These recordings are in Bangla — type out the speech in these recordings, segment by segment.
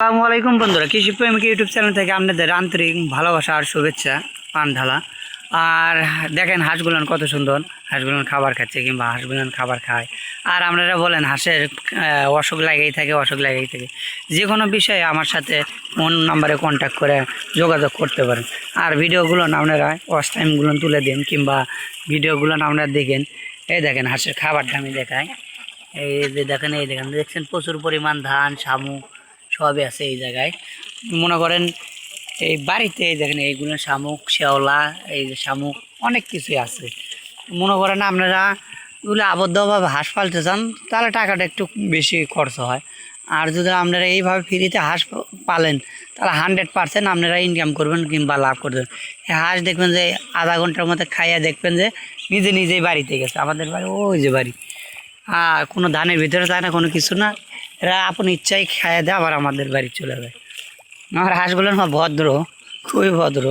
আসসালামু আলাইকুম বন্ধুরা, কৃষি প্রেমিক ইউটিউব চ্যানেল থেকে আপনাদের আন্তরিক ভালোবাসা আর শুভেচ্ছা পান ঢালা। আর দেখেন হাঁসগুলোন কত সুন্দর, হাঁসগুলোন খাবার খাচ্ছে কিংবা হাঁসগুলোন খাবার খায়। আর আপনারা বলেন হাঁসের অসুখ লাগেই থাকে। যে কোনো বিষয়ে আমার সাথে ফোন নাম্বারে কন্ট্যাক্ট করে যোগাযোগ করতে পারেন। আর ভিডিওগুলো আপনারা ওয়াচ টাইমগুলো তুলে দিন কিংবা ভিডিওগুলো আপনারা দেখেন। এই দেখেন হাঁসের খাবারটা আমি দেখাই। এই দেখেন দেখছেন প্রচুর পরিমাণ ধান, শামুক সবই আছে এই জায়গায়। মনে করেন এই বাড়িতে এই দেখেন এইগুলো শামুক, শেওলা, এই যে শামুক অনেক কিছুই আছে। মনে করেন আপনারা এগুলো আবদ্ধভাবে হাঁস পালতে চান তাহলে টাকাটা একটু বেশি খরচ হয়। আর যদি আপনারা এইভাবে ফ্রিতে হাঁস পালেন তাহলে 100% আপনারা ইনকাম করবেন কিংবা লাভ করবেন। এই হাঁস দেখবেন যে আধা ঘন্টার মধ্যে খাইয়া দেখবেন যে নিজেই বাড়িতে গেছে। আমাদের বাড়ি ওই যে বাড়ি, কোনো ধানের ভিতরে যায় না, কোনো কিছু না, এরা আপন ইচ্ছাই খাইয়ে দেয় আবার আমাদের বাড়ি চলে যায়। আমার হাঁসগুলো না ভদ্র, খুবই ভদ্র,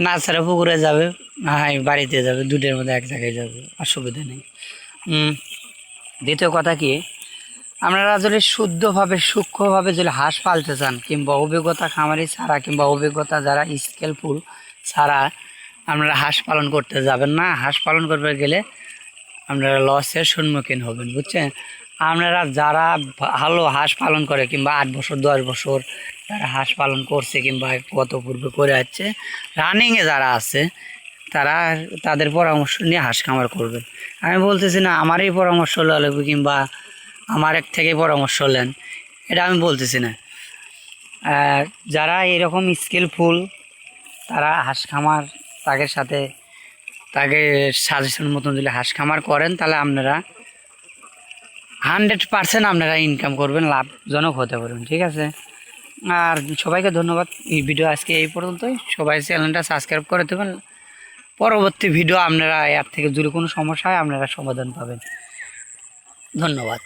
না ছাড়া পুকুরে যাবে না বাড়িতে যাবে, দুটোর মধ্যে এক জায়গায় যাবে, অসুবিধা নেই। দ্বিতীয় কথা কি, আপনারা যদি শুদ্ধভাবে সূক্ষ্মভাবে যদি হাঁস পালতে চান কিংবা অভিজ্ঞতা খামারি ছাড়া কিংবা অভিজ্ঞতা যারা স্কেলফুল ছাড়া আপনারা হাঁস পালন করতে যাবেন না। হাঁস পালন করতে গেলে আপনারা লসের সম্মুখীন হবেন, বুঝছেন। আপনারা যারা ভালো হাঁস পালন করে কিংবা 8 বছর 10 বছর যারা হাঁস পালন করছে কিংবা গত পূর্বে করে যাচ্ছে, রানিংয়ে যারা আছে তারা তাদের পরামর্শ নিয়ে হাঁস খামার করবেন। আমি বলতেছি না আমারই পরামর্শ লাগবে কিংবা আমার এক থেকে পরামর্শ নেন, এটা আমি বলতেছি না। যারা এরকম স্কিলফুল তারা হাঁস খামার তাকে সাজেশন মতন যদি হাঁস খামার করেন তাহলে আপনারা 100% আপনারা ইনকাম করবেন, লাভজনক হতে পারবেন, ঠিক আছে। আর সবাইকে ধন্যবাদ। এই ভিডিও আজকে এই পর্যন্তই। সবাই চ্যানেলটা সাবস্ক্রাইব করে দেবেন। পরবর্তী ভিডিও আপনারা এর থেকে যদি কোনো সমস্যা হয় আপনারা সমাধান পাবেন। ধন্যবাদ।